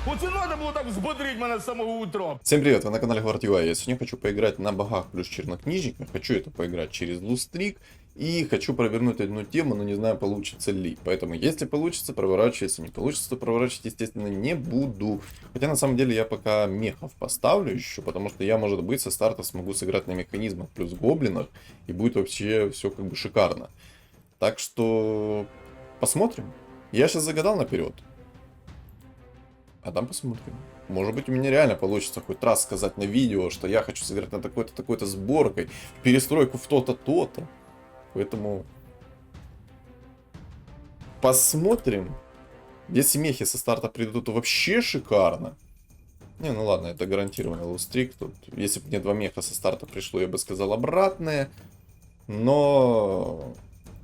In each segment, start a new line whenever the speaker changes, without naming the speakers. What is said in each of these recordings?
Оце надо було так взбодрить мене з самого утра.
Всем привет, вы на канале Гвардиюа. Я сегодня хочу поиграть на богах плюс чернокнижниках. Хочу это поиграть через лустрик. И хочу провернуть одну тему, но не знаю, получится ли. Поэтому, если получится, проворачиваю. Если не получится, то проворачивать, естественно, не буду. Хотя, на самом деле, я пока мехов поставлю еще, потому что я, может быть, со старта смогу сыграть на механизмах плюс гоблинах. И будет вообще все как бы шикарно. Так что, посмотрим. Я сейчас загадал наперед. А там посмотрим. Может быть, у меня реально получится хоть раз сказать на видео, что я хочу сыграть на такой-то, такой-то сборкой, в перестройку в то-то, то-то. Поэтому посмотрим. Если мехи со старта придут, то вообще шикарно. Не, ну ладно, это гарантированно лустрик. Тут, если бы мне два меха со старта пришло, я бы сказал обратное. Но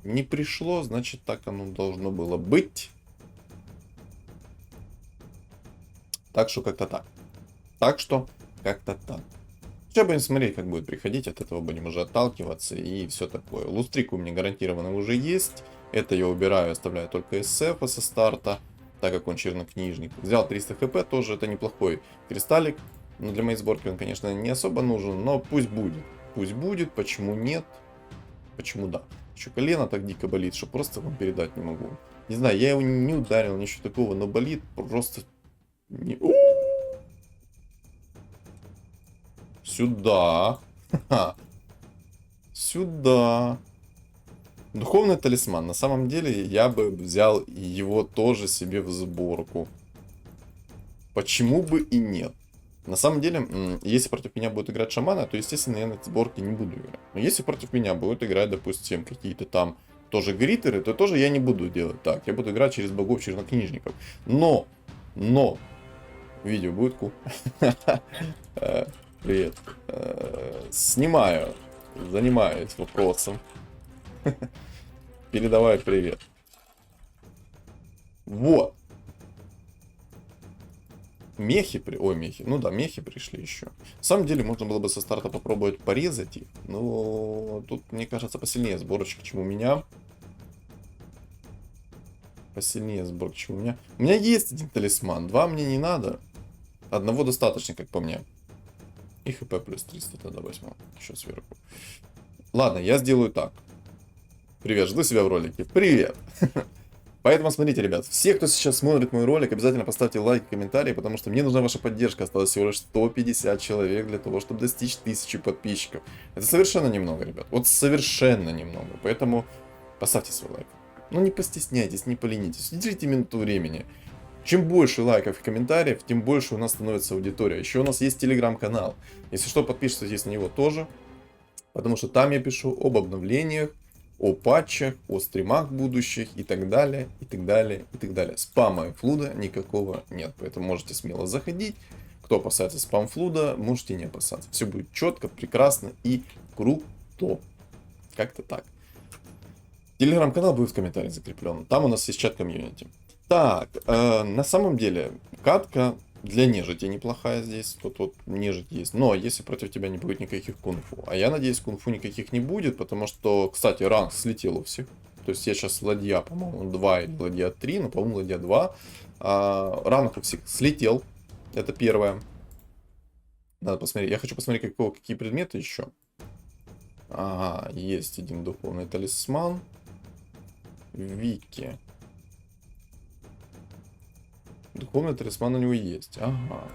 не пришло, значит так оно должно было быть. Так что как-то так. Так что как-то так. Сейчас будем смотреть, как будет приходить. От этого будем уже отталкиваться и все такое. Лустрик у меня гарантированно уже есть. Это я убираю, оставляю только SF со старта, так как он чернокнижник. Взял 300 хп, тоже это неплохой кристаллик. Но для моей сборки он, конечно, не особо нужен, но пусть будет. Пусть будет, почему нет? Почему да? Еще колено так дико болит, что просто вам передать не могу. Не знаю, я его не ударил, ничего такого, но болит просто... Сюда. Сюда. Духовный талисман. На самом деле, я бы взял его тоже себе в сборку. Почему бы и нет? На самом деле, если против меня будет играть шамана, то, естественно, я на этой сборке не буду играть. Но если против меня будут играть, допустим, какие-то там тоже гритеры, то тоже я не буду делать так. Я буду играть через богов чернокнижников. Но, видео будет кул. Привет. Снимаю. Занимаюсь вопросом. Передавай привет. Вот. Мехи. Ой, мехи. Ну да, мехи пришли еще. На самом деле, можно было бы со старта попробовать порезать их. Но тут, мне кажется, посильнее сборочка, чем у меня. Посильнее сборка, чем у меня. У меня есть один талисман. Два мне не надо. Одного достаточно, как по мне. И хп плюс 300 тогда возьму. Еще сверху. Ладно, я сделаю так. Привет, жду себя в ролике. Привет! Поэтому смотрите, ребят, все, кто сейчас смотрит мой ролик, обязательно поставьте лайк и комментарий, потому что мне нужна ваша поддержка. Осталось всего лишь 150 человек для того, чтобы достичь 1000 подписчиков. Это совершенно немного, ребят. Вот совершенно немного. Поэтому поставьте свой лайк. Ну не постесняйтесь, не поленитесь. Уделите минуту времени. Чем больше лайков и комментариев, тем больше у нас становится аудитория. Еще у нас есть телеграм-канал. Если что, подписывайтесь на него тоже. Потому что там я пишу об обновлениях, о патчах, о стримах будущих и так далее, и так далее, и так далее. Спама и флуда никакого нет. Поэтому можете смело заходить. Кто опасается спам-флуда, можете не опасаться. Все будет четко, прекрасно и круто. Как-то так. Телеграм-канал будет в комментариях закреплен. Там у нас есть чат комьюнити. Так, на самом деле, катка для нежити неплохая здесь. Тут нежить есть. Но если против тебя не будет никаких кунг-фу. А я надеюсь, кунг-фу никаких не будет. Потому что, кстати, ранг слетел у всех. То есть я сейчас ладья, по-моему, 2 или ладья 3. Но, по-моему, ладья 2. Ранг у всех слетел. Это первое. Надо посмотреть. Я хочу посмотреть, какие предметы еще. Ага, есть один духовный талисман. Вики. Духовный талисман у него есть. Ага.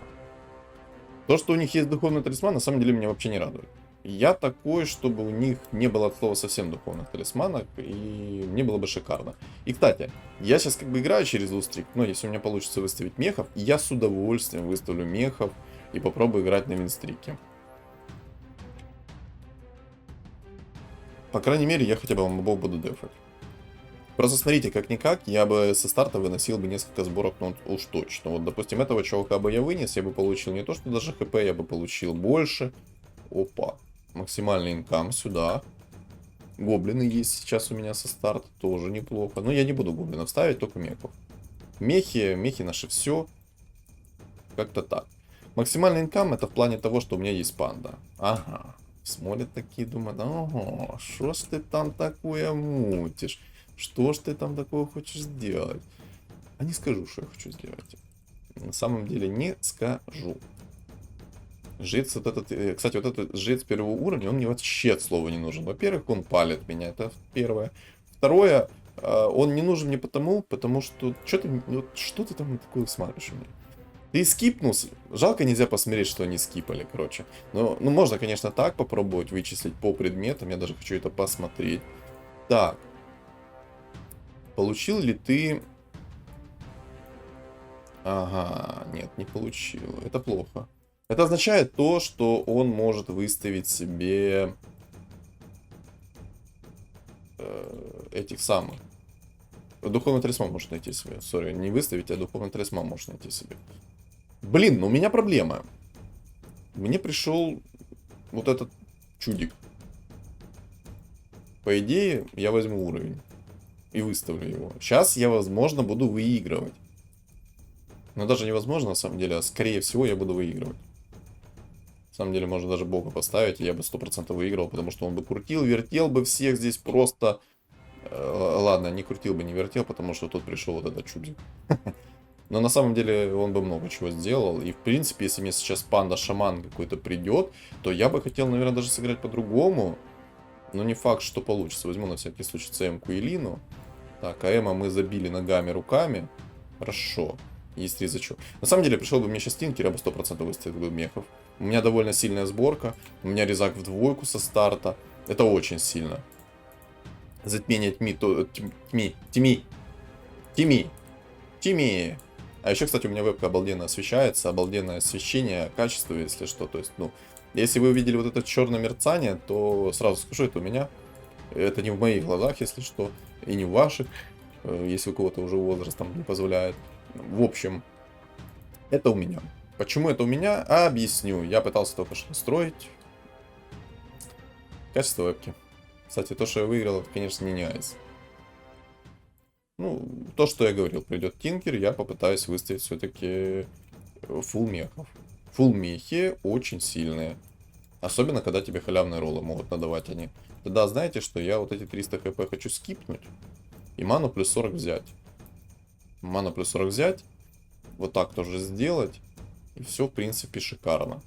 То, что у них есть духовный талисман, на самом деле меня вообще не радует. Я такой, чтобы у них не было от слова совсем духовных талисманов, и мне было бы шикарно. И, кстати, я сейчас как бы играю через лустрик, но если у меня получится выставить мехов, я с удовольствием выставлю мехов и попробую играть на винстрике. По крайней мере, я хотя бы мобов буду дефать. Просто смотрите, как-никак, я бы со старта выносил бы несколько сборок, ну уж точно. Вот, допустим, этого чувака бы я вынес, я бы получил не то, что даже хп, я бы получил больше. Опа. Максимальный инкам сюда. Гоблины есть сейчас у меня со старта, тоже неплохо. Но я не буду гоблинов ставить, только мехов. Мехи наши все. Как-то так. Максимальный инкам это в плане того, что у меня есть панда. Ага. Смотрят такие, думают, ого, что ж ты там такое мутишь? Что ж ты там такого хочешь сделать? А не скажу, что я хочу сделать. На самом деле не скажу. Жрец вот этот... Кстати, вот этот жрец первого уровня, он мне вообще от слова не нужен. Во-первых, он палит меня, это первое. Второе, он не нужен мне потому что... Что ты там такое смотришь у меня? Ты скипнул. Жалко, нельзя посмотреть, что они скипали, короче. Ну, можно, конечно, так попробовать вычислить по предметам. Я даже хочу это посмотреть. Так. Получил ли ты... Ага, нет, не получил. Это плохо. Это означает то, что он может выставить себе этих самых. Духовный талисман может найти себе. Сори, не выставить, а духовный талисман может найти себе. Блин, ну у меня проблема. Мне пришел вот этот чудик. По идее, я возьму уровень и выставлю его. Сейчас я, возможно, буду выигрывать. Но даже невозможно, на самом деле, а скорее всего я буду выигрывать. На самом деле, можно даже бога поставить, и я бы 100% выиграл, потому что он бы крутил, вертел бы всех здесь просто... Ладно, не крутил бы, не вертел, потому что тут пришел вот этот чудик. Но на самом деле он бы много чего сделал. И в принципе, если мне сейчас панда-шаман какой-то придет, то я бы хотел, наверное, даже сыграть по-другому. Но не факт, что получится. Возьму на всякий случай ЦМ-ку и Лину. Так, а Эма мы забили ногами, руками. Хорошо. Есть резачок. На самом деле, пришел бы мне сейчас Тинкер, я бы 100% выставил бы мехов. У меня довольно сильная сборка. У меня резак в двойку со старта. Это очень сильно. Затмение Тими. А еще, кстати, у меня вебка обалденно освещается. Обалденное освещение, качество, если что. То есть, ну, если вы увидели вот это черное мерцание, то сразу скажу, это у меня. Это не в моих глазах, если что. И не в ваших. Если у кого-то уже возраст там не позволяет. В общем, это у меня. Почему это у меня? Объясню. Я пытался только что настроить качество вебки. Кстати, то, что я выиграл, это, конечно, не айс. Ну, то, что я говорил, придет Тинкер, я попытаюсь выставить все-таки фулл мехов. Фулл мехи очень сильные. Особенно, когда тебе халявные роллы могут надавать они. Тогда знаете, что я вот эти 300 хп хочу скипнуть. И ману плюс 40 взять. Ману плюс 40 взять. Вот так тоже сделать. И все, в принципе, шикарно.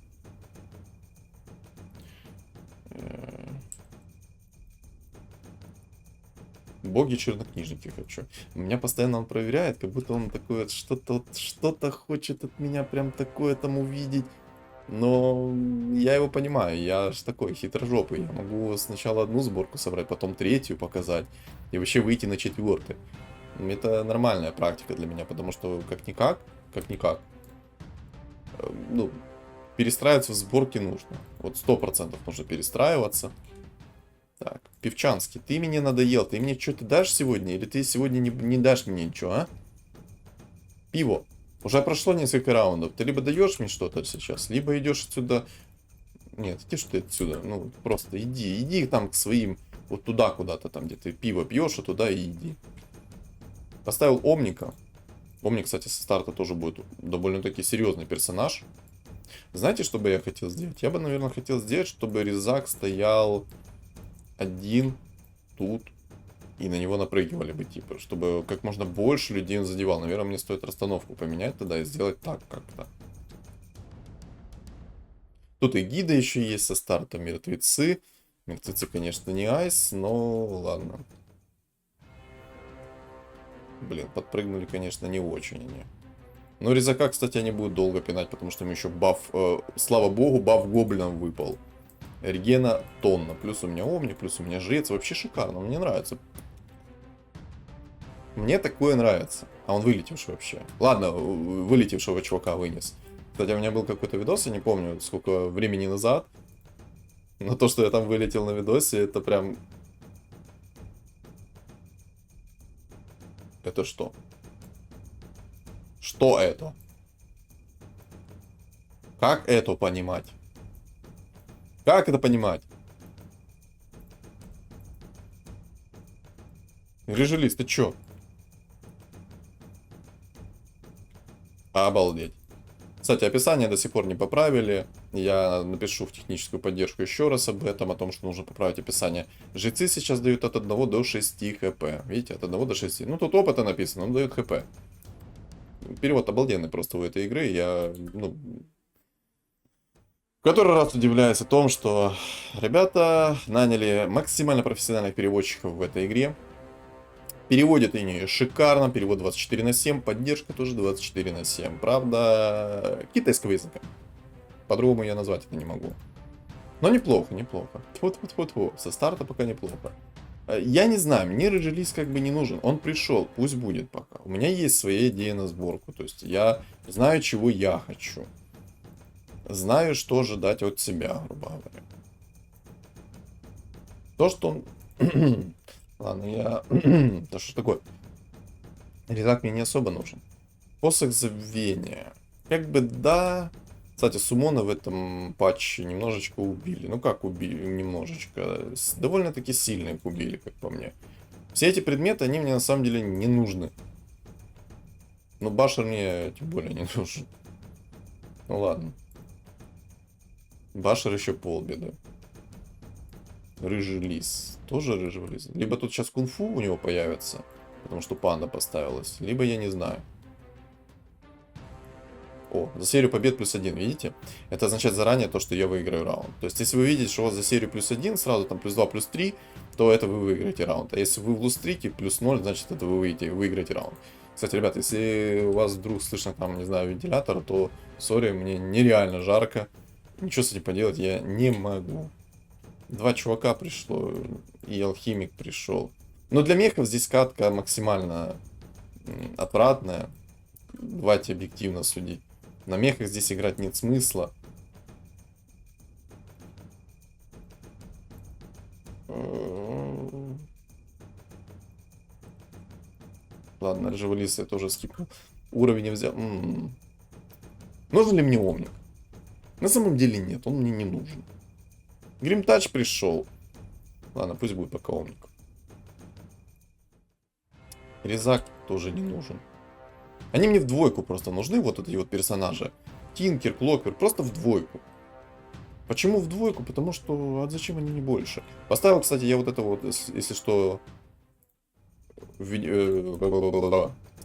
Боги чернокнижники хочу. Меня постоянно он проверяет, как будто он такой что-то хочет от меня прям такое там увидеть. Но я его понимаю, я ж такой хитрожопый. Я могу сначала одну сборку собрать, потом третью показать. И вообще выйти на четвертый. Это нормальная практика для меня, потому что как-никак, ну, перестраиваться в сборке нужно. Вот 100% нужно перестраиваться. Так, Певчанский, ты мне надоел. Ты мне что-то дашь сегодня? Или ты сегодня не дашь мне ничего, а? Пиво. Уже прошло несколько раундов. Ты либо даешь мне что-то сейчас, либо идешь отсюда... Нет, иди что ты отсюда. Ну, просто иди там к своим... Вот туда куда-то, там, где ты пиво пьешь, а туда и иди. Поставил Омника. Омник, кстати, со старта тоже будет довольно-таки серьезный персонаж. Знаете, что бы я хотел сделать? Я бы, наверное, хотел сделать, чтобы резак стоял... один тут и на него напрыгивали бы, типа, чтобы как можно больше людей он задевал. Наверное, мне стоит расстановку поменять тогда и сделать так как-то. Тут и гида еще есть со старта, мертвецы. Мертвецы, конечно, не айс, но ладно. Блин, подпрыгнули, конечно, не очень они. Но резака, кстати, они будут долго пинать, потому что им еще баф, слава богу, баф гоблинам выпал. Регена тонна. Плюс у меня Омни, плюс у меня жрец. Вообще шикарно, мне нравится. Мне такое нравится. А он вылетевший вообще. Ладно, вылетевшего чувака вынес. Кстати, у меня был какой-то видос, я не помню, сколько времени назад. Но то, что я там вылетел на видосе, это прям... Это что? Что это? Как это понимать? Как это понимать? Режелист, ты чё? Обалдеть. Кстати, описание до сих пор не поправили. Я напишу в техническую поддержку еще раз об этом, о том, что нужно поправить описание. Жрецы сейчас дают от 1 до 6 хп. Видите, от 1 до 6. Ну, тут опыта написано, он дает хп. перевод обалденный просто у этой игры. Я, ну, в который раз удивляюсь о том, что ребята наняли максимально профессиональных переводчиков в этой игре. Переводят они шикарно, перевод 24/7, поддержка тоже 24/7. Правда, китайского языка. По-другому я назвать это не могу. Но неплохо, неплохо. Тьфу-тьфу-тьфу-тьфу. Со старта пока неплохо. Я не знаю, мне релиз как бы не нужен. Он пришел, пусть будет пока. У меня есть своя идея на сборку. То есть я знаю, чего я хочу. Знаю, что ожидать от себя, грубо говоря. То, что он... Ладно, я... Да что такое? Резак мне не особо нужен. Посох забвения. Как бы да... Кстати, суммона в этом патче немножечко убили. Ну как убили? Немножечко. Довольно-таки сильно их убили, как по мне. Все эти предметы, они мне на самом деле не нужны. Но башер мне тем более не нужен. Ну ладно. Башер еще полбеды. Рыжий лис. Тоже рыжий лис. Либо тут сейчас кунг-фу у него появится, потому что панда поставилась. Либо я не знаю. О, за серию побед +1, видите? Это означает заранее то, что я выиграю раунд. То есть, если вы видите, что у вас за серию +1, сразу там +2, +3, то это вы выиграете раунд. А если вы в лустрике +0, значит это вы выиграете раунд. Кстати, ребята, если у вас вдруг слышно там, не знаю, вентилятор, то, сори, мне нереально жарко. Ничего с этим поделать я не могу. 2 чувака пришло, и алхимик пришел. Но для мехов здесь катка максимально отвратная. Давайте объективно судить. На мехах здесь играть нет смысла. Ладно, рыжего лиса я тоже скипнул. Уровень я взял. Нужен ли мне омник? На самом деле нет, он мне не нужен. Гримтач пришел. Ладно, пусть будет пока омник. Резак тоже не нужен. Они мне в двойку просто нужны, вот эти вот персонажи. Тинкер, Клоквер, просто в двойку. Почему в двойку? Потому что, а зачем они не больше? Поставил, кстати, я вот это вот, если что,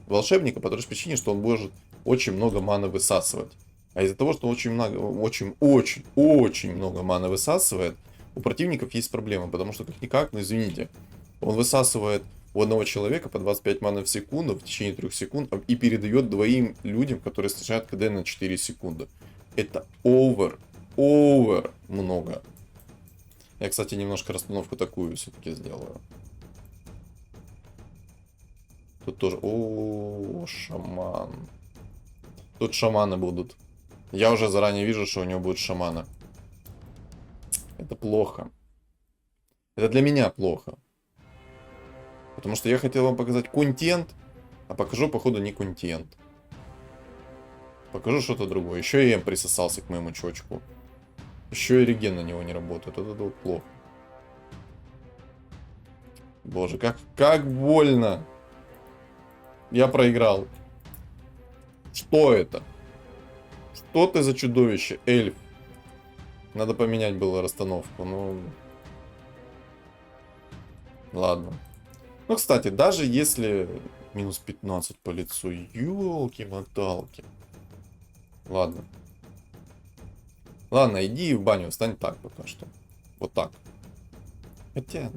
волшебника по той же причине, что он может очень много маны высасывать. А из-за того, что очень много маны высасывает, у противников есть проблема, потому что как-никак, ну извините, он высасывает у одного человека по 25 маны в секунду в течение 3 секунд и передает двоим людям, которые снижают КД на 4 секунды. Это овер много. Я, кстати, немножко расстановку такую все-таки сделаю. Тут тоже... О, шаман. Тут шаманы будут. Я уже заранее вижу, что у него будут шаманы. Это плохо. Это для меня плохо. Потому что я хотел вам показать контент, а покажу, походу, не контент. Покажу что-то другое. Еще и М присосался к моему чувачку. Еще и реген на него не работает. Это вот плохо. Боже, как больно. Я проиграл. Что это? Что ты за чудовище, эльф? Надо поменять было расстановку, ну... Ладно. Ну, кстати, даже если... Минус 15 по лицу. Ёлки-моталки. Ладно. Ладно, иди в баню, встань так пока что. Вот так. Хотя...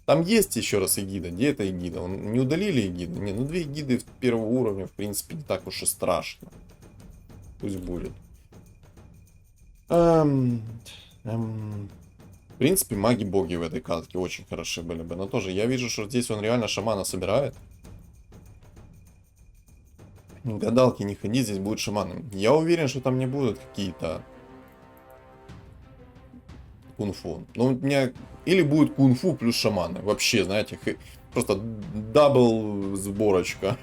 Там есть еще раз эгида. Где эта эгида? Он не удалили эгиду? Не, ну 2 эгиды первого уровня, в принципе, не так уж и страшно. Пусть будет. В принципе, маги-боги в этой катке очень хороши были бы. Но тоже я вижу, что здесь он реально шамана собирает. Гадалки не ходи, здесь будут шаманы. Я уверен, что там не будут какие-то кунг-фу. Ну, у меня или будет кунг-фу плюс шаманы. Вообще, знаете, просто дабл сборочка.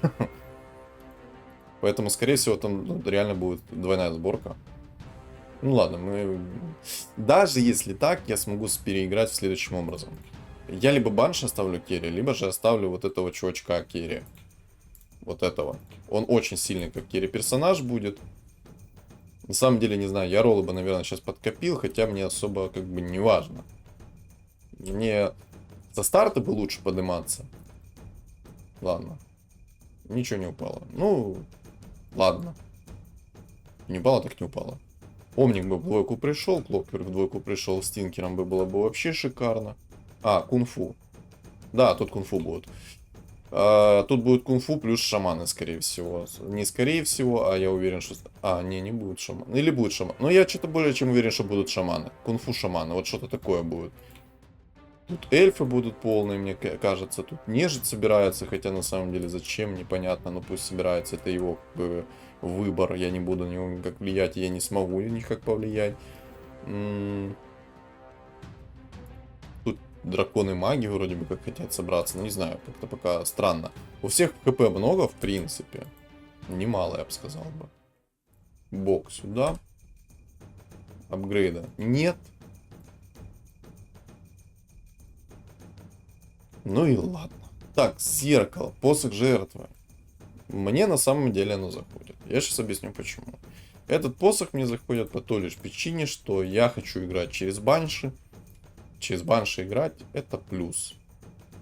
Поэтому, скорее всего, там реально будет двойная сборка. Ну ладно, мы... Даже если так, я смогу переиграть следующим образом. Я либо банш оставлю керри, либо же оставлю вот этого чувачка керри. Вот этого. Он очень сильный как керри персонаж будет. На самом деле, не знаю, я роллы бы, наверное, сейчас подкопил, хотя мне особо как бы не важно. Мне со старта бы лучше подниматься. Ладно. Ничего не упало. Ну, ладно. Не упало, так не упало. Омник бы в двойку пришел, Клоквер в двойку пришел, Стинкером бы было бы вообще шикарно. А, кунг-фу. Да, тут кунг-фу будет. Тут будет кунг-фу плюс шаманы, скорее всего. Не скорее всего, а я уверен, что... А, не будет шаман. Или будет шаман. Но я что-то более чем уверен, что будут шаманы. Кунг-фу шаманы. Вот что-то такое будет. Тут эльфы будут полные, мне кажется. Тут нежить собирается, хотя на самом деле зачем, непонятно. Но пусть собирается, это его как бы выбор. Я не буду на него никак влиять, я не смогу никак повлиять. Тут драконы маги вроде бы как хотят собраться. Но не знаю, как-то пока странно. У всех хп много, в принципе. Немало, я бы сказал бы. Бок сюда. Апгрейда нет. Ну и ладно. Так, зеркало, посох жертвы. Мне на самом деле оно заходит. Я сейчас объясню почему. Этот посох мне заходит по той лишь причине, что я хочу играть через банши. Через банши играть это плюс.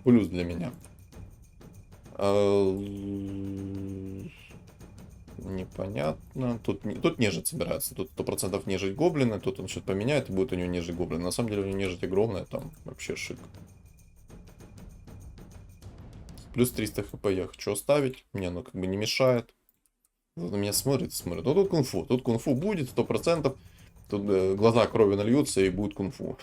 Плюс для меня. Непонятно. Тут нежить собирается. Тут 100% нежить гоблины. Тут он что-то поменяет и будет у него нежить гоблины. На самом деле у него нежить огромная. Там вообще шик. Плюс 300 хп я хочу оставить. Мне оно как бы не мешает. Он на меня смотрит и смотрит. Ну тут кунг-фу. Тут кунг-фу будет 100%. Тут глаза крови нальются и будет кунг-фу.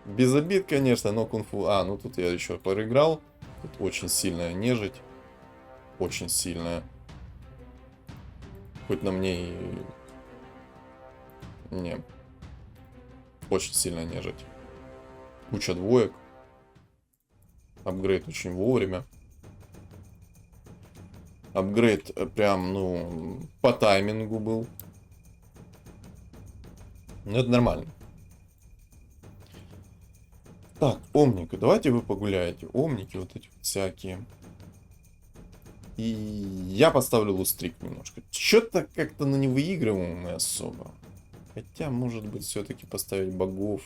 Без обид, конечно, но кунг-фу... А, ну тут я еще проиграл. Тут очень сильная нежить. Очень сильная. Хоть на мне и... Не. Очень сильная нежить. Куча двоек. Апгрейд очень вовремя. Апгрейд прям, ну, по таймингу был. Ну, это нормально. Так, омника. Давайте вы погуляете. Омники вот эти вот всякие. И я поставлю лустрик немножко. Что-то как-то на не выигрываем мы особо. Хотя, может быть, все-таки поставить богов.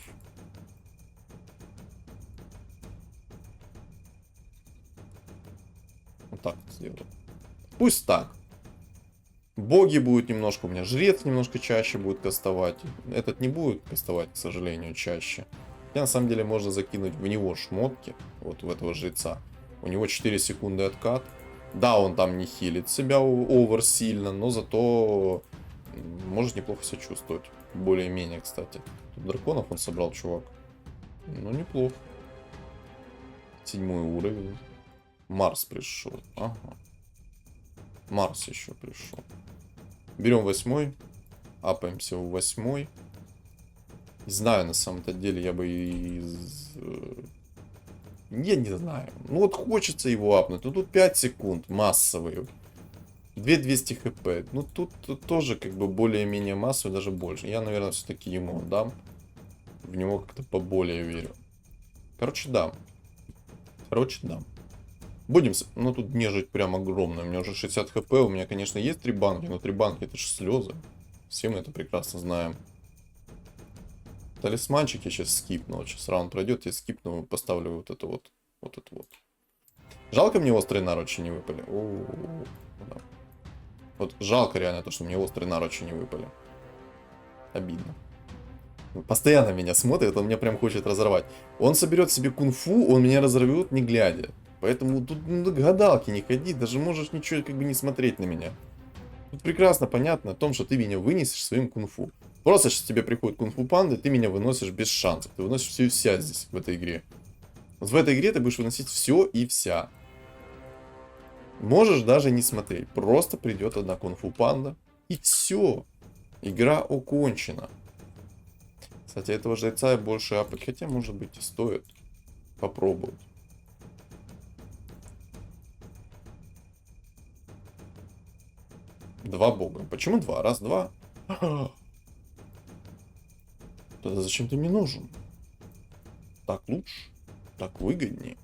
Вот так вот сделаю. Пусть так. Боги будут немножко. У меня жрец немножко чаще будет кастовать. Этот не будет кастовать, к сожалению, чаще. Хотя, на самом деле, можно закинуть в него шмотки. Вот в этого жреца. У него 4 секунды откат. Да, он там не хилит себя овер сильно, но зато может неплохо себя чувствовать. Более-менее, кстати. Тут драконов он собрал, чувак. Ну, неплохо. 7 уровень. Марс пришел. Ага. Марс еще пришел. Берем 8. Апаемся в 8. Знаю, на самом-то деле, я бы из... Я не знаю. Ну вот хочется его апнуть. Ну тут 5 секунд массовые. 2200 хп. Ну тут тоже как бы более-менее массовый, даже больше. Я, наверное, все-таки ему дам. В него как-то поболее верю. Короче, дам. Будем... Ну тут нежить прям огромная. У меня уже 60 хп. У меня, конечно, есть 3 банки. Но 3 банки это же слезы. Все мы это прекрасно знаем. Талисманчик я сейчас скипну. Вот сейчас раунд пройдет, я скипну, поставлю вот это вот. Вот это вот. Жалко мне острые наручи не выпали. Да. Вот жалко реально то, что мне острые наручи не выпали. Обидно. Постоянно меня смотрит, он меня прям хочет разорвать. Он соберет себе кунг-фу, он меня разорвет не глядя. Поэтому тут гадалки не ходи, даже можешь ничего как бы не смотреть на меня. Тут прекрасно понятно о том, что ты меня вынесешь своим кунг-фу. Просто сейчас тебе приходит кунг-фу панда, и ты меня выносишь без шансов. Ты выносишь все и вся здесь, в этой игре. Вот в этой игре ты будешь выносить все и вся. Можешь даже не смотреть. Просто придет одна кунг-фу панда. И все. Игра окончена. Кстати, этого жреца я больше апать. Хотя, может быть, и стоит попробовать. Два бога. Почему два? Раз, два. Тогда зачем ты мне нужен? Так лучше. Так выгоднее.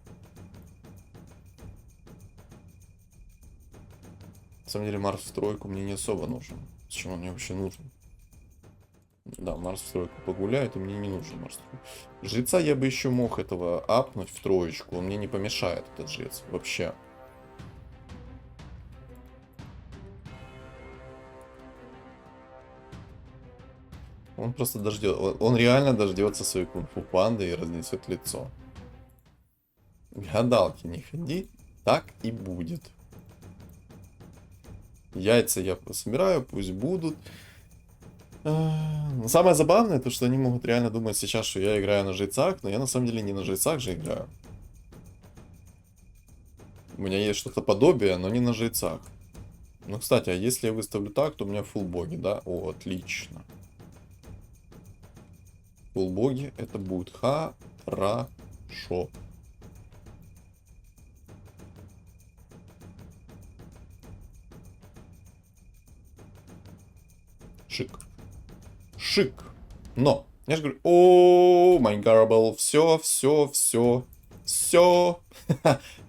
На самом деле Марс в тройку мне не особо нужен. Зачем он мне вообще нужен? Да, Марс в тройку погуляет, и мне не нужен Марс в тройку. Жреца я бы еще мог этого апнуть в троечку. Он мне не помешает, этот жрец. Вообще. Он просто дождется. Он реально дождется своей кунг-фу панды и разнесет лицо. Гадалки не ходи, так и будет. Яйца я собираю, пусть будут. Но самое забавное, то что они могут реально думать сейчас, что я играю на жрецах, но я на самом деле не на жрецах же играю. У меня есть что-то подобие, но не на жрецах. Ну, кстати, а если я выставлю так, то у меня фулл боги, да? О, отлично. Фулл боги, это будет хорошо. Шик. Шик. Но, я же говорю, о, майнгарбл, все.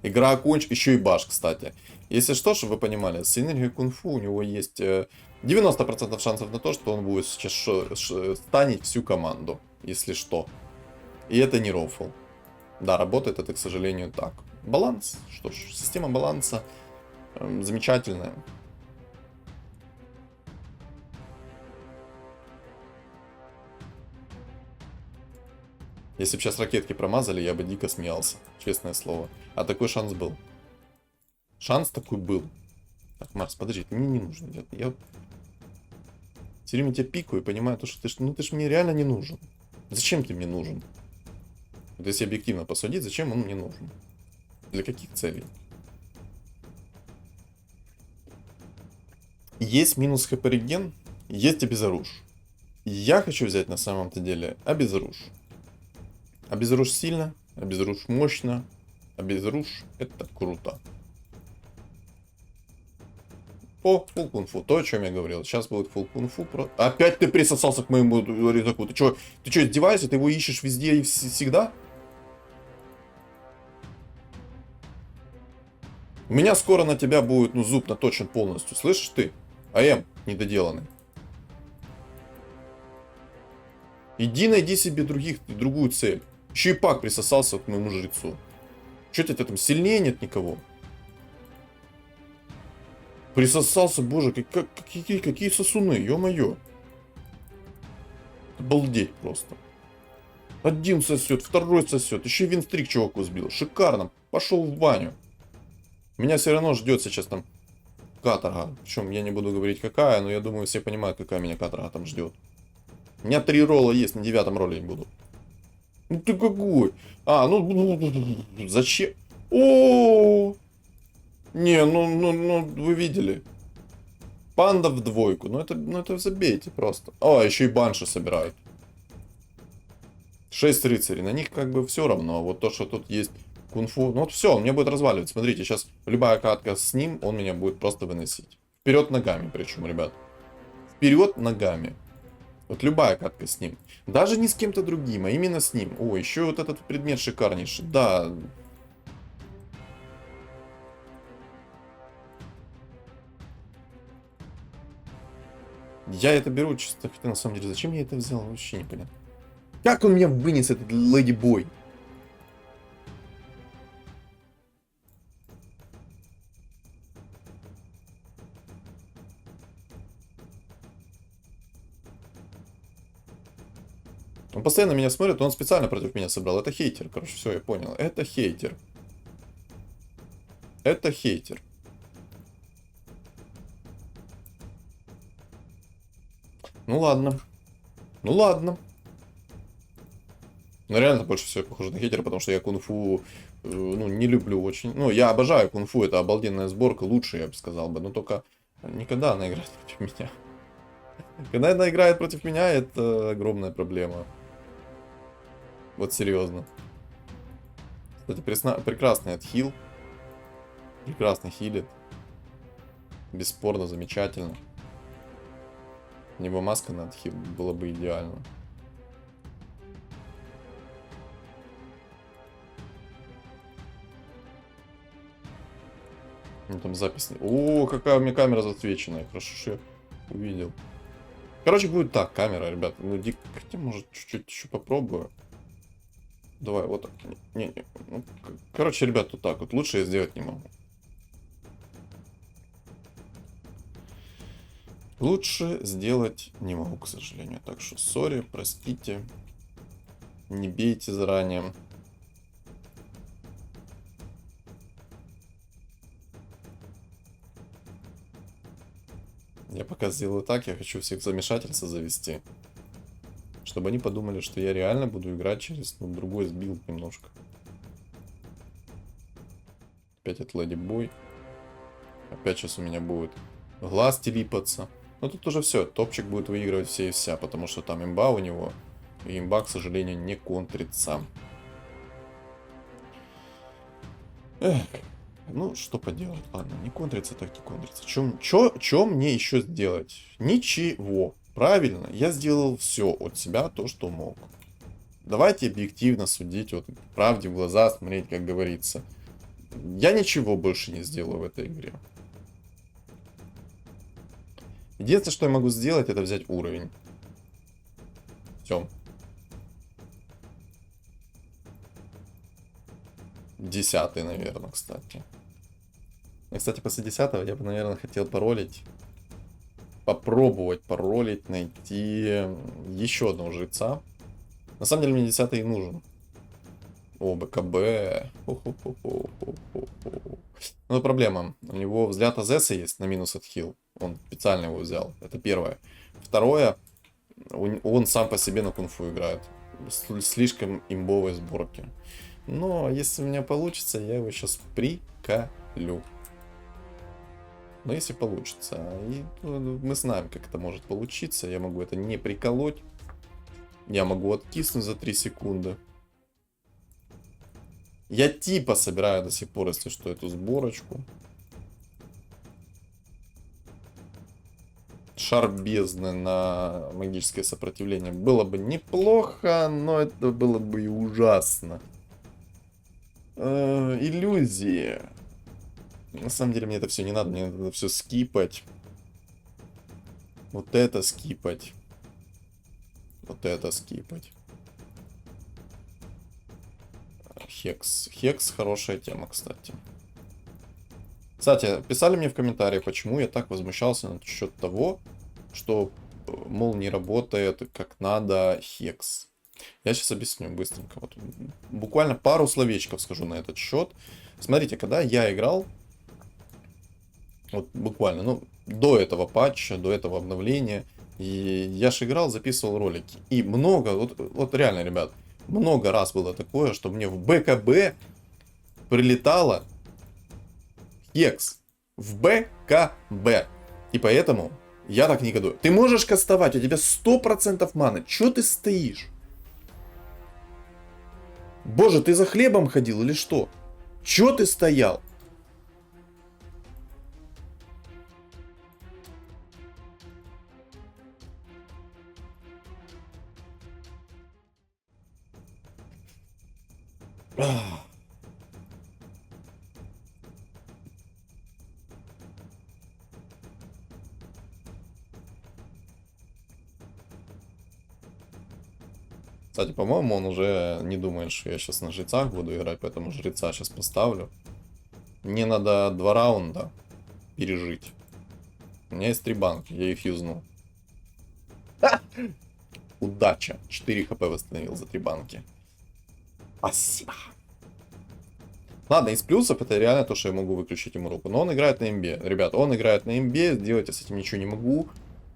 Игра окончена. Еще и баш, кстати. Если что, чтобы вы понимали, с энергией кунг-фу у него есть 90% шансов на то, что он будет сейчас станить всю команду, если что. И это не рофл. Да, работает это, к сожалению, так. Баланс. Что ж, система баланса замечательная. Если бы сейчас ракетки промазали, я бы дико смеялся. Честное слово. А такой шанс был. Шанс такой был. Так, Марс, подожди, ты мне не нужен. Я все время тебя пикаю и понимаю, то, что ты ж мне реально не нужен. Зачем ты мне нужен? Вот если объективно посудить, зачем он мне нужен? Для каких целей? Есть минус хп-реген, есть обезоруж. Я хочу взять на самом-то деле обезоруж. Обезоруж сильно, обезоруж мощно, обезоруж это круто. О, фулл кунг-фу, то, о чем я говорил. Сейчас будет фулл кунг-фу. Опять ты присосался к моему резаку. Ты что, издеваешься? Ты его ищешь везде и всегда? У меня скоро на тебя будет, зуб наточен полностью. Слышишь ты? АМ недоделанный. Иди найди себе другую цель. Еще и пак присосался к моему жрецу. Че ты там, сильнее нет никого? Присосался, боже, какие сосуны, ё-моё. Обалдеть просто. Один сосет, второй сосет, еще и винстрик чуваку сбил. Шикарно, пошел в баню. Меня все равно ждет сейчас там каторга. Причем я не буду говорить какая, но я думаю, все понимают, какая меня каторга там ждет. У меня 3 ролла есть, на 9-м ролле не буду. Ну ты какой? Зачем? О, не, вы видели. Панда в двойку. Ну это забейте просто. О, еще и банши собирают. 6 рыцарей. На них как бы все равно. А вот то, что тут есть кунг-фу. Ну вот все, он меня будет разваливать. Смотрите, сейчас любая катка с ним, он меня будет просто выносить. Вперед ногами причем, ребят. Вперед ногами. Вот любая катка с ним. Даже не с кем-то другим, а именно с ним. О, еще вот этот предмет шикарнейший. Да. Я это беру чисто, хотя на самом деле, зачем я это взял, вообще не понятно. Как он меня вынес, этот леди бой? Он постоянно меня смотрит, он специально против меня собрал. Это хейтер, короче, все, я понял. Это хейтер. Это хейтер. Ну ладно. Ну ладно. Но реально больше всего похоже на хейтера, потому что я кунг-фу, не люблю очень. Ну, я обожаю кунг-фу, это обалденная сборка, лучше, я бы сказал бы. Но только никогда она играет против меня. Когда она играет против меня, это огромная проблема. Вот серьезно. Кстати, прекрасный отхил. Прекрасно хилит. Бесспорно, замечательно. У него маска на отхил было бы идеально. Ну там запись. О, какая у меня камера засвеченная. Хорошо, что я увидел. Короче, будет так, камера, ребят. Ну, хотя, может, чуть-чуть еще попробую. Давай, вот так. Не. Ну, короче, ребят, вот так вот. Лучше я сделать не могу. Лучше сделать не могу, к сожалению. Так что, сори, простите. Не бейте заранее. Я пока сделаю так, я хочу всех в замешательство завести. Чтобы они подумали, что я реально буду играть через другой билд немножко. Опять от Леди Бой. Опять сейчас у меня будет глаз телипаться. Но тут уже все, топчик будет выигрывать все и вся, потому что там имба у него. И имба, к сожалению, не контрится. Эх, ну, что поделать. Ладно, не контрится, так не контрится. Чё мне еще сделать? Ничего. Правильно, я сделал все от себя, то, что мог. Давайте объективно судить, вот правде в глаза смотреть, как говорится. Я ничего больше не сделаю в этой игре. Единственное, что я могу сделать, это взять уровень. Все. 10-й, наверное, кстати. И, кстати, после 10-го я бы, наверное, хотел паролить. Попробовать паролить, найти еще одного жреца. На самом деле мне 10-й и нужен. О, БКБ. Ну, проблема. У него взгляд Азеса есть на минус от хил. Он специально его взял. Это первое. Второе. Он сам по себе на кунфу играет. Слишком имбовой сборки. Но если у меня получится, я его сейчас приколю. Но если получится. И мы знаем, как это может получиться. Я могу это не приколоть. Я могу откиснуть за 3 секунды. Я типа собираю до сих пор, если что, эту сборочку. Шар бездны на магическое сопротивление было бы неплохо, но это было бы и ужасно. Иллюзии. На самом деле мне это все не надо, мне надо все скипать. Вот это скипать. Вот это скипать. Хекс. Хекс хорошая тема, кстати. Кстати, писали мне в комментарии, почему я так возмущался насчет того, что, мол, не работает как надо Хекс. Я сейчас объясню быстренько. Вот, буквально пару словечков скажу на этот счет. Смотрите, когда я играл, вот буквально, ну, до этого патча, до этого обновления, и я же играл, записывал ролики. И много, вот реально, ребят, много раз было такое, что мне в БКБ прилетало Хекс. В БКБ. И поэтому я так негодую. Ты можешь кастовать, у тебя 100% маны. Чё ты стоишь? Боже, ты за хлебом ходил или что? Чё ты стоял? Ах. Кстати, по-моему, он уже не думает, что я сейчас на жрецах буду играть, поэтому жреца сейчас поставлю. Мне надо 2 раунда пережить. У меня есть 3 банки, я их юзнул. Удача. 4 хп восстановил за 3 банки. Спасибо. Ладно, из плюсов это реально то, что я могу выключить ему руку. Но он играет на имбе. Ребят, он играет на имбе, сделать я с этим ничего не могу.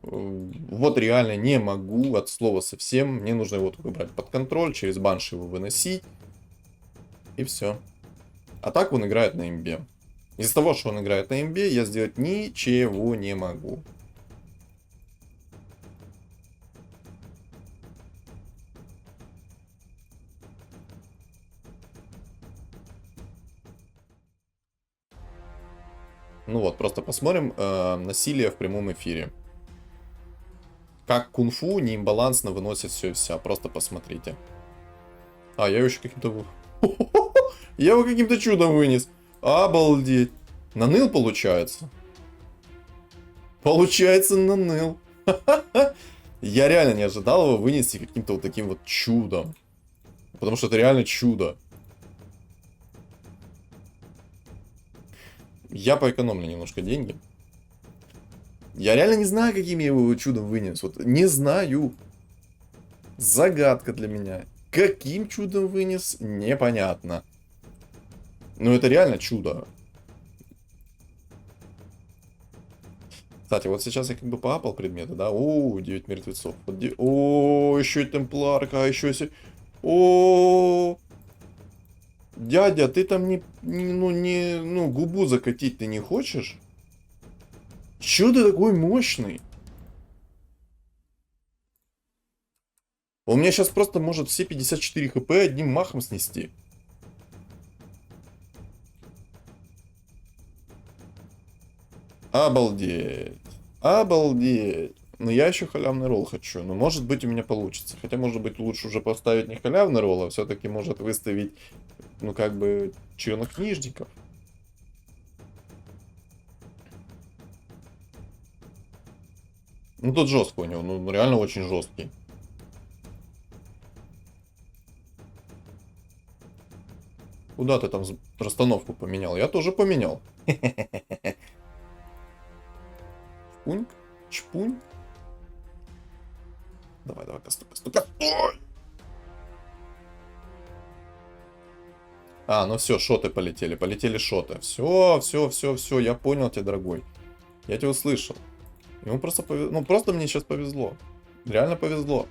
Вот реально не могу, от слова совсем. Мне нужно его только брать под контроль, через банши его выносить. И все. А так он играет на имбе. Из-за того, что он играет на имбе, я сделать ничего не могу. Ну вот, просто посмотрим насилие в прямом эфире. Как кунг-фу неимбалансно выносит все и вся. Просто посмотрите. А, я его еще каким-то... Я его каким-то чудом вынес. Обалдеть. Наныл, получается? Получается, наныл. Я реально не ожидал его вынести каким-то вот таким вот чудом. Потому что это реально чудо. Я поэкономлю немножко деньги. Я реально не знаю, каким я его чудом вынес. Вот не знаю. Загадка для меня. Каким чудом вынес, непонятно. Но это реально чудо. Кстати, вот сейчас я как бы поапал предметы, да? О, 9 мертвецов. Вот о, еще и темпларка, а еще если... О, дядя, ты там ну, губу закатить ты не хочешь? Чё ты такой мощный? Он меня сейчас просто может все 54 хп одним махом снести. Обалдеть. Обалдеть. Но я еще халявный ролл хочу. Но может быть у меня получится. Хотя может быть лучше уже поставить не халявный ролл, а все-таки может выставить, ну как бы, чернокнижников. Ну тут жестко у него, ну реально очень жесткий. Куда ты там расстановку поменял? Я тоже поменял. Чпунь, чпунь. Давай, давай, кастуй, кастуй, кастуй. А, ну все, шоты полетели. Полетели шоты. Все, все, все, все. Я понял тебя, дорогой. Я тебя услышал. Ему просто повезло. Ну, просто мне сейчас повезло. Реально повезло.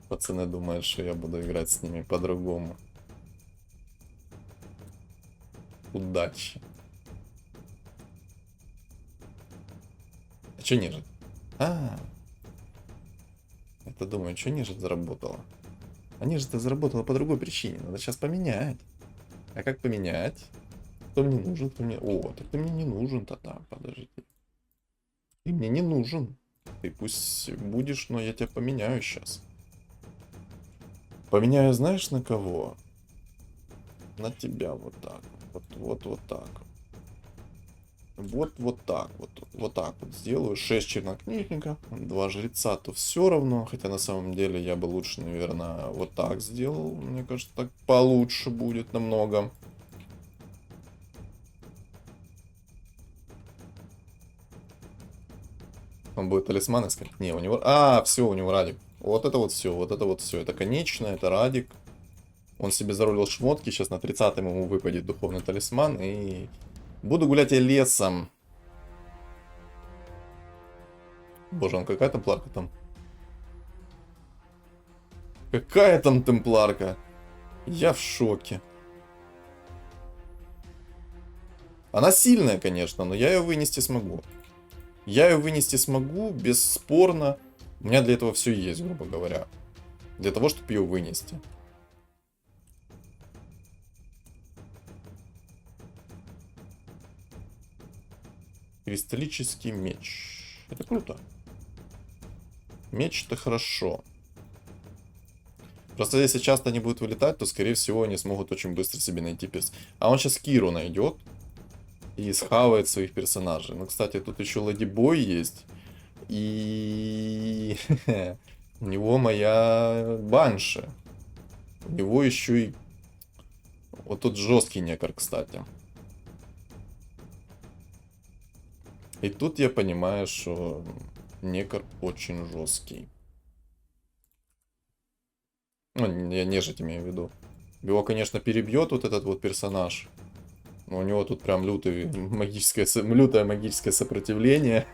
Пацаны думают, что я буду играть с ними по-другому. Удачи. А что нежить? А, это думаю, что нежить заработала? А нежить-то заработала по другой причине. Надо сейчас поменять. А как поменять? Кто мне нужен? Кто мне... О, так ты мне не нужен-то там, подожди. Ты мне не нужен. Ты пусть будешь, но я тебя поменяю сейчас. Поменяю, знаешь, на кого? На тебя вот так. Вот так. Вот так вот. Вот так вот сделаю. 6 чернокнижников, 2 жреца, то все равно. Хотя на самом деле я бы лучше, наверное, вот так сделал. Мне кажется, так получше будет намного. Он будет талисман искать? Не, у него... А, все, у него радик. Вот это вот все, вот это вот все. Это конечно, это радик. Он себе заролил шмотки. Сейчас на 30-м ему выпадет духовный талисман. И буду гулять я лесом. Боже, он какая темпларка там? Какая там темпларка? Я в шоке. Она сильная, конечно, но я ее вынести смогу. Я ее вынести смогу, бесспорно. У меня для этого все есть, грубо говоря. Для того, чтобы ее вынести. Кристаллический меч. Это круто. Меч это хорошо. Просто если часто они будут вылетать, то скорее всего они смогут очень быстро себе найти перс. А он сейчас Киру найдет. И схавает своих персонажей. Ну, кстати, тут еще Леди Бой есть. И у него моя Банши. У него еще и... Вот тут жесткий некор, кстати. И тут я понимаю, что некор очень жесткий. Ну, я нежить имею в виду. Его, конечно, перебьет вот этот вот персонаж. Но у него тут прям лютое магическое сопротивление.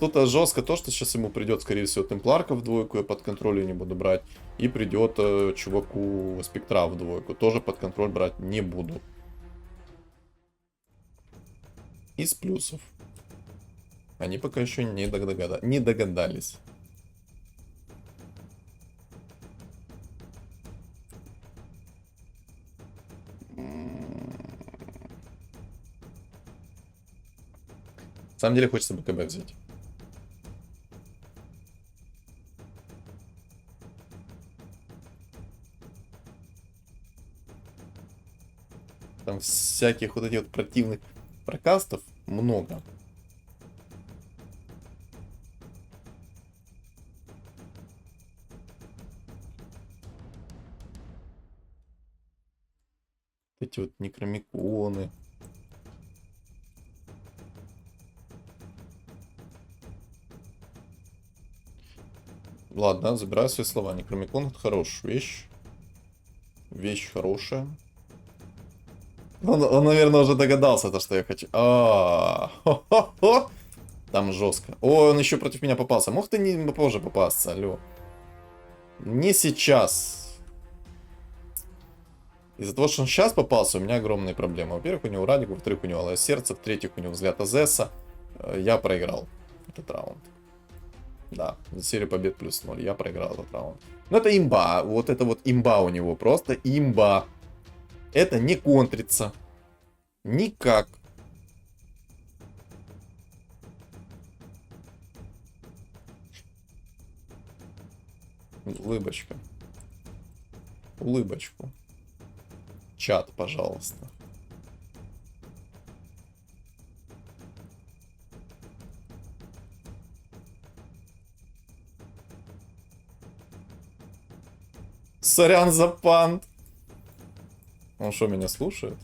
Тут жестко то, что сейчас ему придет, скорее всего, темпларка в двойку, я под контроль не буду брать. И придет чуваку спектра в двойку, тоже под контроль брать не буду. Из плюсов. Они пока еще не догадались. На самом деле хочется БКБ взять. Там там всяких вот этих вот противных прокастов много. Эти вот некромиконы. Ладно, забираю свои слова. Некромикон это хорошая вещь. Вещь хорошая. Он, наверное, уже догадался, то, что я хочу. Хо-хо-хо. Там жестко. О, он еще против меня попался. Мог ты не позже попасться, алло. Не сейчас. Из-за того, что он сейчас попался, у меня огромные проблемы. Во-первых, у него радик, во-вторых, у него алое сердце, в-третьих, у него взгляд Азеса. Я проиграл этот раунд. Да, за серию побед плюс 0. Я проиграл этот раунд. Но это имба. Вот это вот имба у него. Просто имба. Это не контрится. Никак. Улыбочка. Улыбочку. Чат, пожалуйста. Сорян за пант. Он что, меня слушает?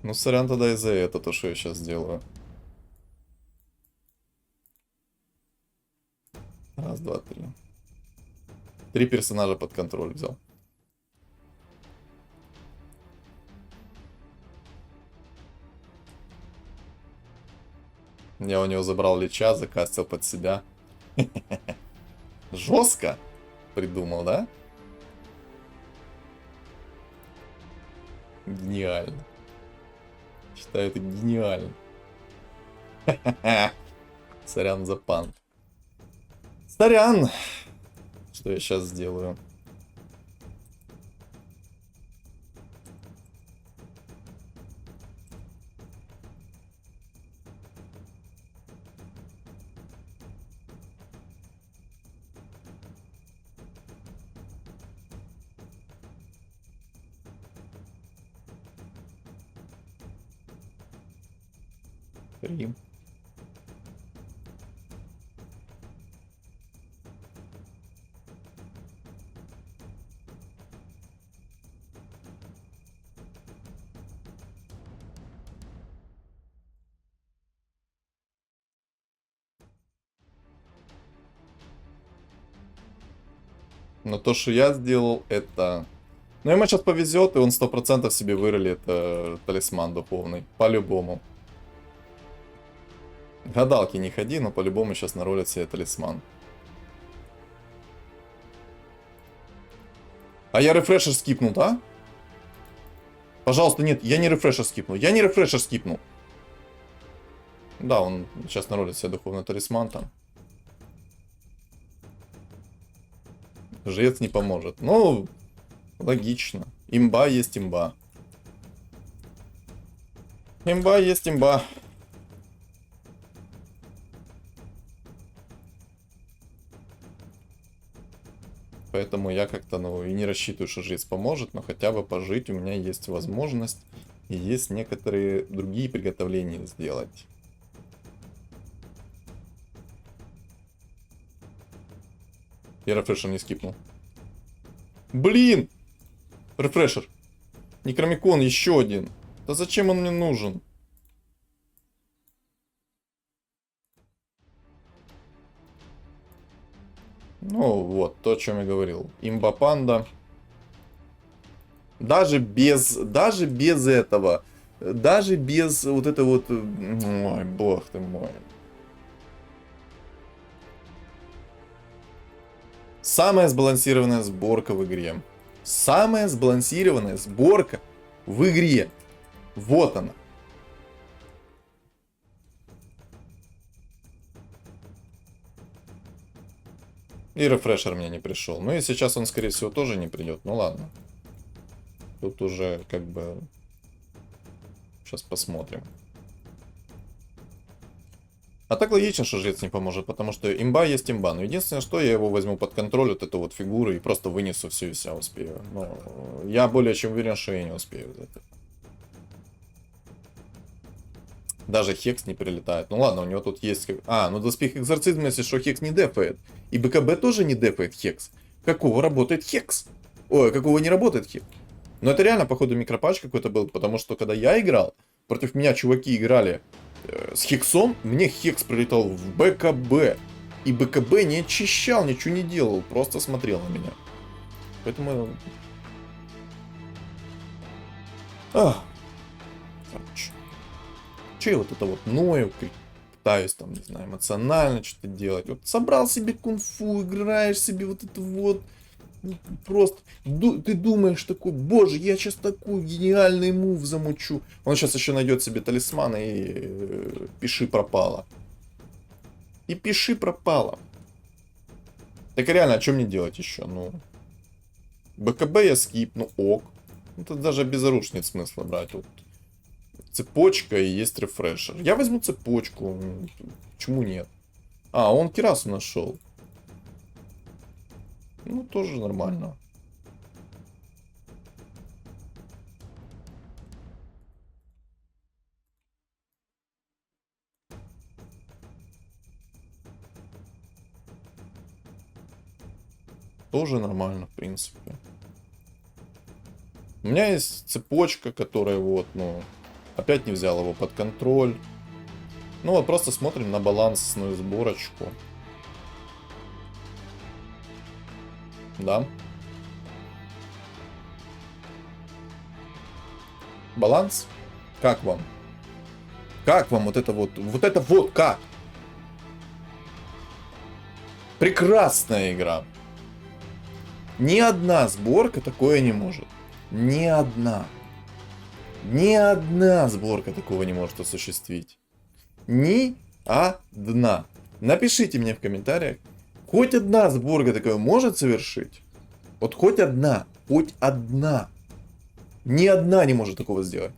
Ну, сорян тогда и за это, то, что я сейчас делаю. Раз, два, три. 3 персонажа под контроль взял. Я у него забрал лича, закастил под себя. Жестко придумал, да? Гениально. Считаю это гениально. Сорян за пан. Сорян! Что я сейчас сделаю? Рим. Но то, что я сделал, это... Ну, ему сейчас повезет, и он 100% себе вырылит талисман духовный. По-любому. Гадалки не ходи, но по-любому сейчас наролит себе талисман. А я рефрешер скипнул, да? Пожалуйста, нет, я не рефрешер скипнул. Я не рефрешер скипнул. Да, он сейчас наролит себе духовный талисман там. Жрец не поможет. Ну, логично. Имба есть имба. Имба есть имба. Поэтому я как-то, ну, и не рассчитываю, что жрец поможет, но хотя бы пожить у меня есть возможность. И есть некоторые другие приготовления сделать. Я рефрешер не скипнул. Блин! Рефрешер. Некромикон еще один. Да зачем он мне нужен? Ну вот, то, о чем я говорил. Имба панда. Даже без этого. Даже без вот этой вот... Ой, бог ты мой. Самая сбалансированная сборка в игре. Самая сбалансированная сборка в игре. Вот она. И рефрешер мне не пришел. Ну и сейчас он, скорее всего, тоже не придет. Ну ладно. Тут уже как бы... Сейчас посмотрим. А так логично, что жрец не поможет, потому что имба есть имба. Но единственное, что я его возьму под контроль, вот эту вот фигуру, и просто вынесу все и вся успею. Но я более чем уверен, что я не успею за это. Даже Хекс не прилетает. Ну ладно, у него тут есть... ну доспех экзорцизма, если что, Хекс не дефает. И БКБ тоже не дефает Хекс. Какого работает Хекс? Ой, какого не работает Хекс? Но это реально, походу, микропатч какой-то был, потому что когда я играл, против меня чуваки играли с Хексом, мне Хекс прилетал в БКБ. И БКБ не очищал, ничего не делал, просто смотрел на меня. Поэтому... Короче. Че я вот это вот ною, пытаюсь там, не знаю, эмоционально что-то делать. Вот собрал себе кунг-фу, играешь себе вот это вот. Просто ты думаешь такой, боже, я сейчас такой гениальный мув замучу. Он сейчас еще найдет себе талисман и пиши пропало. И пиши пропало. Так реально, а что мне делать еще? Ну, БКБ я скип, ну ок. Ну, тут даже без оружия нет смысла брать. Вот. Цепочка и есть рефрешер. Я возьму цепочку. Почему нет? Он Кирасу нашел. Ну, тоже нормально. Тоже нормально, в принципе. У меня есть цепочка, которая вот, ну, опять не взял его под контроль. Ну вот просто смотрим на балансную сборочку. Да. Баланс? Как вам? Как вам вот это вот? Вот это вот как? Прекрасная игра. Ни одна сборка такое не может. Ни одна. Ни одна сборка такого не может осуществить. Ни одна. Напишите мне в комментариях, хоть одна сборка такое может совершить? Вот хоть одна. Хоть одна. Ни одна не может такого сделать.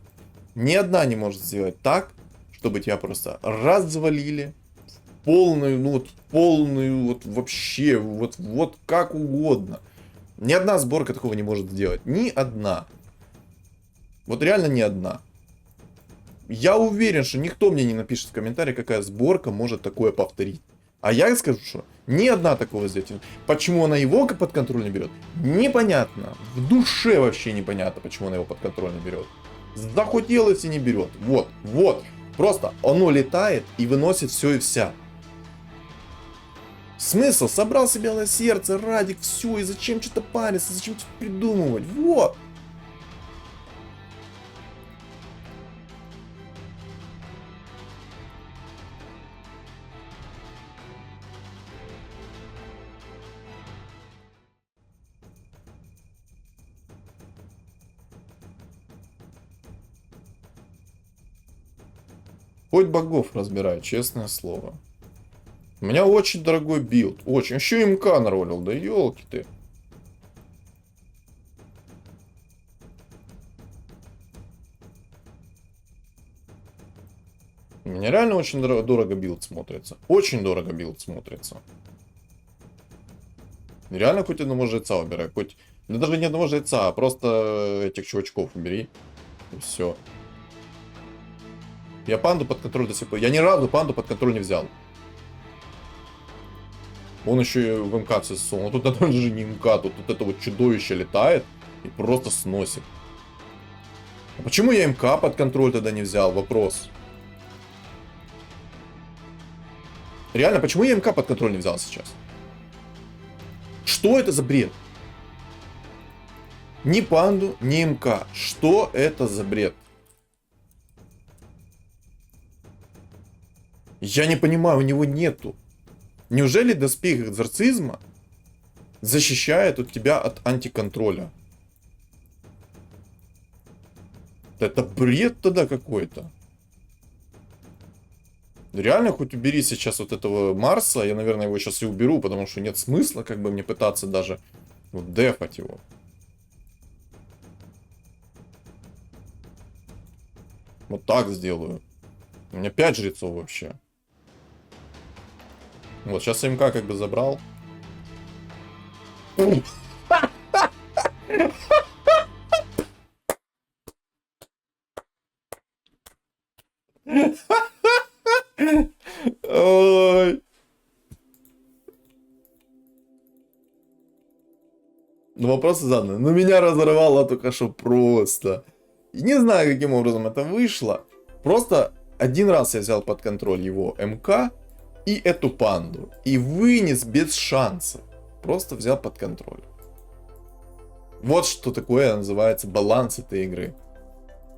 Ни одна не может сделать так, чтобы тебя просто развалили в полную, ну вот полную, вот вообще, вот как угодно. Ни одна сборка такого не может сделать. Ни одна. Вот реально ни одна. Я уверен, что никто мне не напишет в комментариях, какая сборка может такое повторить. А я скажу, что ни одна такого сделать. Почему она его под контроль не берет? Непонятно. В душе вообще непонятно, почему она его под контроль не берет. Захотелось и не берет. Вот, вот. Просто оно летает и выносит все и вся. Смысл? Собрал себе на сердце, Радик, все, и зачем что-то париться, зачем что-то придумывать? Вот. Хоть богов разбирай, честное слово. У меня очень дорогой билд, очень. Еще МК наролил, да елки ты. У меня реально очень дорого билд смотрится. Очень дорого билд смотрится. Реально хоть одного жреца убирай. Хоть... Да даже не одного жреца, а просто этих чувачков убери. И все. Я панду под контроль до сих пор... Я ни разу панду под контроль не взял. Он еще и в МК все засунул. Тут это же не МК, тут вот это вот чудовище летает и просто сносит. А почему я МК под контроль тогда не взял? Вопрос. Реально, почему я МК под контроль не взял сейчас? Что это за бред? Ни панду, ни МК. Что это за бред? Я не понимаю, у него нету. Неужели доспех экзорцизма защищает от тебя от антиконтроля? Это бред тогда какой-то. Реально, хоть убери сейчас вот этого Марса, я, наверное, его сейчас и уберу, потому что нет смысла, как бы, мне пытаться даже вот дефать его. Вот так сделаю. У меня 5 жрецов вообще. Вот, сейчас МК как бы забрал. Ой. Ну, вопросы заданы. Ну, меня разорвало только что просто. И не знаю, каким образом это вышло. Просто один раз я взял под контроль его МК и эту панду. И вынес без шансов. Просто взял под контроль. Вот что такое называется баланс этой игры.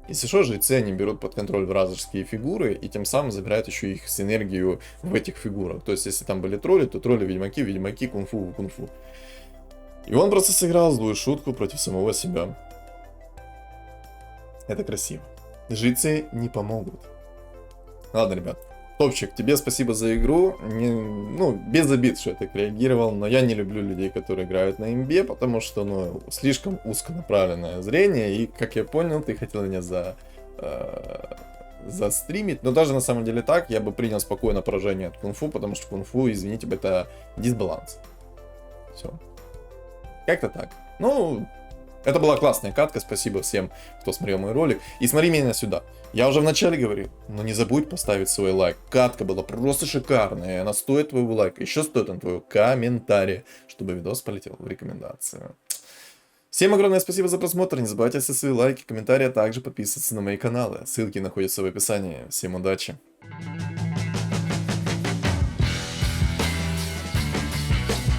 Если что, жрецы они берут под контроль вражеские фигуры и тем самым забирают еще их синергию в этих фигурах. То есть, если там были тролли, то тролли, ведьмаки, кунг-фу, кунг-фу. И он просто сыграл злую шутку против самого себя. Это красиво. Жрецы не помогут. Ладно, ребят. Топчик, тебе спасибо за игру. Ну, без обид, что я так реагировал, но я не люблю людей, которые играют на имбе, потому что, ну, слишком узконаправленное зрение, и, как я понял, ты хотел меня застримить, но даже на самом деле так, я бы принял спокойно поражение от кунг-фу, потому что кунг-фу, извините, это дисбаланс. Все. Как-то так. Ну, это была классная катка, спасибо всем, кто смотрел мой ролик. И смотри меня сюда. Я уже вначале говорил, но не забудь поставить свой лайк. Катка была просто шикарная, и она стоит твоего лайка. Еще стоит он твоего комментария, чтобы видос полетел в рекомендацию. Всем огромное спасибо за просмотр. Не забывайте оставить свои лайки, комментарии, а также подписываться на мои каналы. Ссылки находятся в описании. Всем удачи.